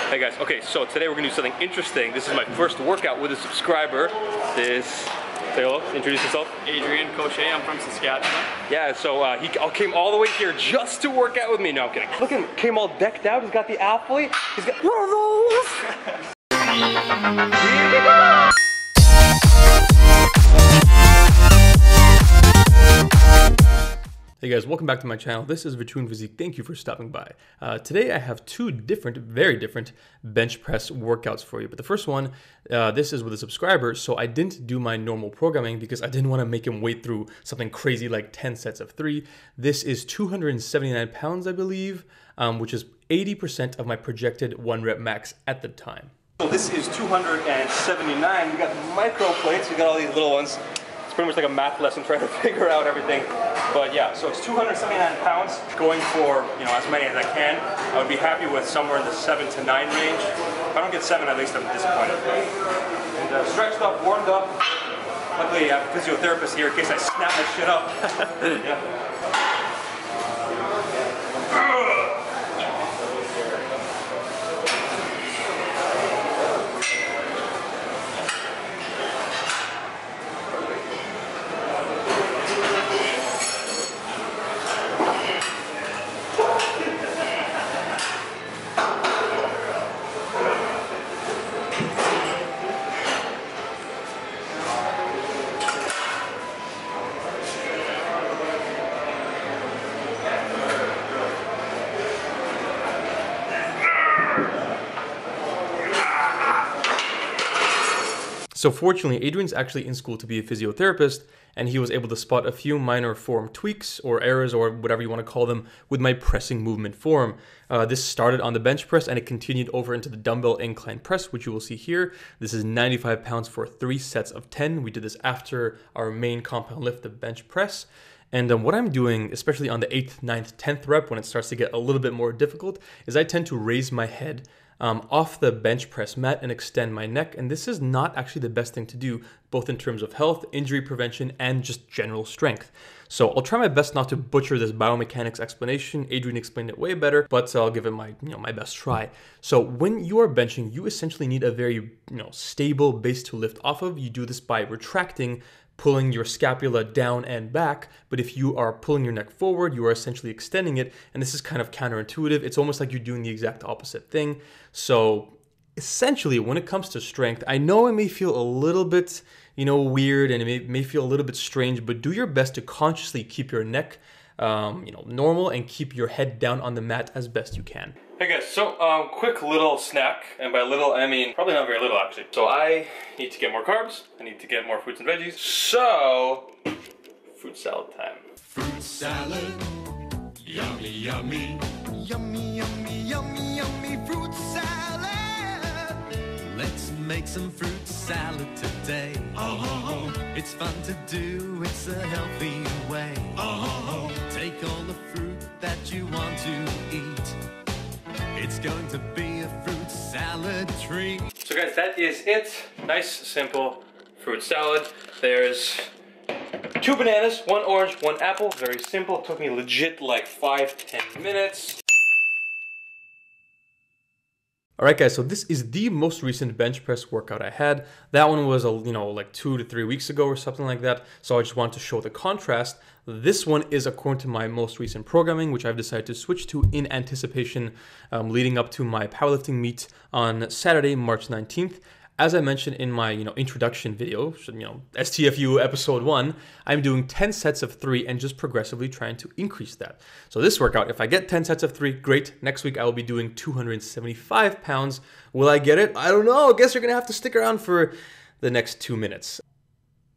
Hey guys, okay, so today we're gonna do something interesting. This is my first workout with a subscriber. Say hello, introduce yourself. VitruvianQA, I'm from Saskatchewan. Yeah, so he came all the way here just to work out with me. No, I'm kidding. Look at him, came all decked out. He's got the athlete. He's got one of those. Here we go. Hey guys, welcome back to my channel. This is Vitruvian Physique. Thank you for stopping by. Today I have two very different bench press workouts for you. But the first one, this is with a subscriber, so I didn't do my normal programming because I didn't want to make him wait through something crazy like 10 sets of 3. This is 279 pounds, I believe, which is 80% of my projected 1 rep max at the time. So this is 279. We got micro plates, we got all these little ones. Pretty much like a math lesson trying to figure out everything. But yeah, so it's 279 pounds, going for, you know, as many as I can. I would be happy with somewhere in the 7 to 9 range. If I don't get 7, at least I'm disappointed. And stretched up, warmed up. Luckily I have a physiotherapist here in case I snap my shit up. Yeah. So fortunately, Adrian's actually in school to be a physiotherapist, and he was able to spot a few minor form tweaks or errors or whatever you want to call them with my pressing movement form. This started on the bench press and it continued over into the dumbbell incline press, which you will see here. This is 95 pounds for 3 sets of 10. We did this after our main compound lift, the bench press. And what I'm doing, especially on the 8th, 9th, 10th rep, when it starts to get a little bit more difficult, is I tend to raise my head off the bench press mat and extend my neck. And this is not actually the best thing to do, both in terms of health, injury prevention, and just general strength. So I'll try my best not to butcher this biomechanics explanation. Adrian explained it way better, but I'll give it my best try. So when you are benching, you essentially need a very stable base to lift off of. You do this by retracting, pulling your scapula down and back, but if you are pulling your neck forward, you are essentially extending it, and this is kind of counterintuitive. It's almost like you're doing the exact opposite thing. So essentially, when it comes to strength, I know it may feel a little bit, weird, and it may feel a little bit strange, but do your best to consciously keep your neck, normal, and keep your head down on the mat as best you can. Hey guys, so quick little snack, and by little I mean probably not very little actually. So I need to get more carbs, I need to get more fruits and veggies, so fruit salad time. Fruit salad, yummy, yummy. Yummy, yummy, yummy, yummy fruit salad. Let's make some fruit salad today. Oh, it's fun to do, it's a healthy way. Oh, take all the fruit that you want to eat. It's going to be a fruit salad treat. So guys, that is it. Nice, simple fruit salad. There's 2 bananas, 1 orange, 1 apple. Very simple. It took me legit like 5-10 minutes. Alright guys, so this is the most recent bench press workout I had. That one was, like 2 to 3 weeks ago or something like that. So I just wanted to show the contrast. This one is according to my most recent programming, which I've decided to switch to in anticipation leading up to my powerlifting meet on Saturday, March 19th. As I mentioned in my introduction video, STFU episode 1, I'm doing 10 sets of 3 and just progressively trying to increase that. So this workout, if I get 10 sets of 3, great. Next week I will be doing 275 pounds. Will I get it? I don't know. I guess you're going to have to stick around for the next 2 minutes.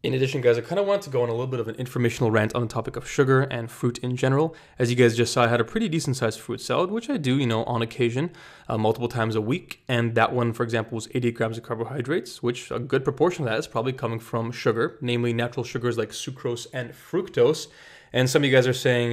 In addition, guys, I kind of wanted to go on a little bit of an informational rant on the topic of sugar and fruit in general. As you guys just saw, I had a pretty decent sized fruit salad, which I do, on occasion, multiple times a week. And that one, for example, was 88 grams of carbohydrates, which a good proportion of that is probably coming from sugar, namely natural sugars like sucrose and fructose. And some of you guys are saying,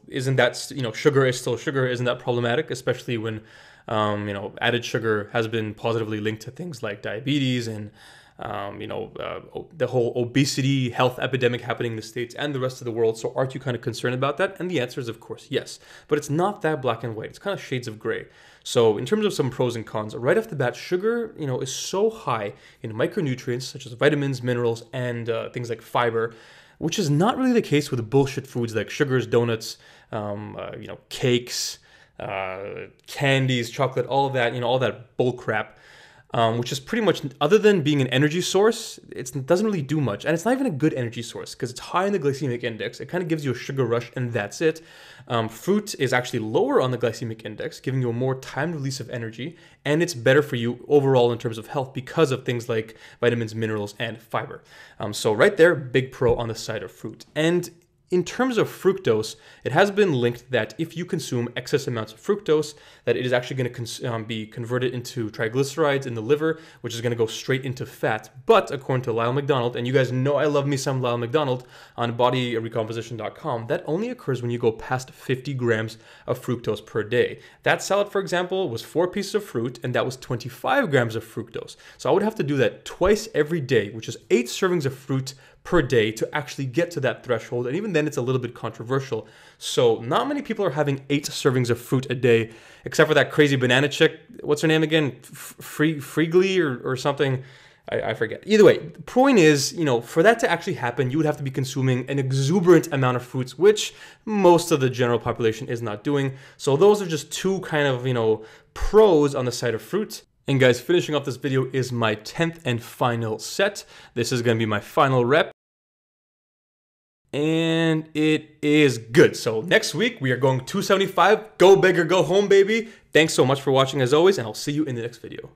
isn't that, sugar is still sugar? Isn't that problematic? Especially when, added sugar has been positively linked to things like diabetes and the whole obesity health epidemic happening in the States and the rest of the world. So aren't you kind of concerned about that? And the answer is, of course, yes. But it's not that black and white. It's kind of shades of gray. So in terms of some pros and cons, right off the bat, sugar, is so high in micronutrients such as vitamins, minerals, and things like fiber, which is not really the case with bullshit foods like sugars, donuts, cakes, candies, chocolate, all of that, all that bull crap. Which is pretty much, other than being an energy source, it doesn't really do much. And it's not even a good energy source because it's high in the glycemic index. It kind of gives you a sugar rush and that's it. Fruit is actually lower on the glycemic index, giving you a more timed release of energy. And it's better for you overall in terms of health because of things like vitamins, minerals, and fiber. So right there, big pro on the side of fruit. And in terms of fructose, it has been linked that if you consume excess amounts of fructose, that it is actually going to be converted into triglycerides in the liver, which is going to go straight into fat. But according to Lyle McDonald, and you guys know I love me some Lyle McDonald on bodyrecomposition.com, that only occurs when you go past 50 grams of fructose per day. That salad, for example, was 4 pieces of fruit, and that was 25 grams of fructose. So I would have to do that twice every day, which is 8 servings of fruit per day to actually get to that threshold. And even then it's a little bit controversial. So not many people are having 8 servings of fruit a day, except for that crazy banana chick. What's her name again? Freegly or something. I forget. Either way, the point is, for that to actually happen, you would have to be consuming an exuberant amount of fruits, which most of the general population is not doing. So those are just 2 kind of, pros on the side of fruit. And guys, finishing off this video is my 10th and final set. This is going to be my final rep. And it is good. So next week, we are going 275. Go big or go home, baby. Thanks so much for watching as always, and I'll see you in the next video.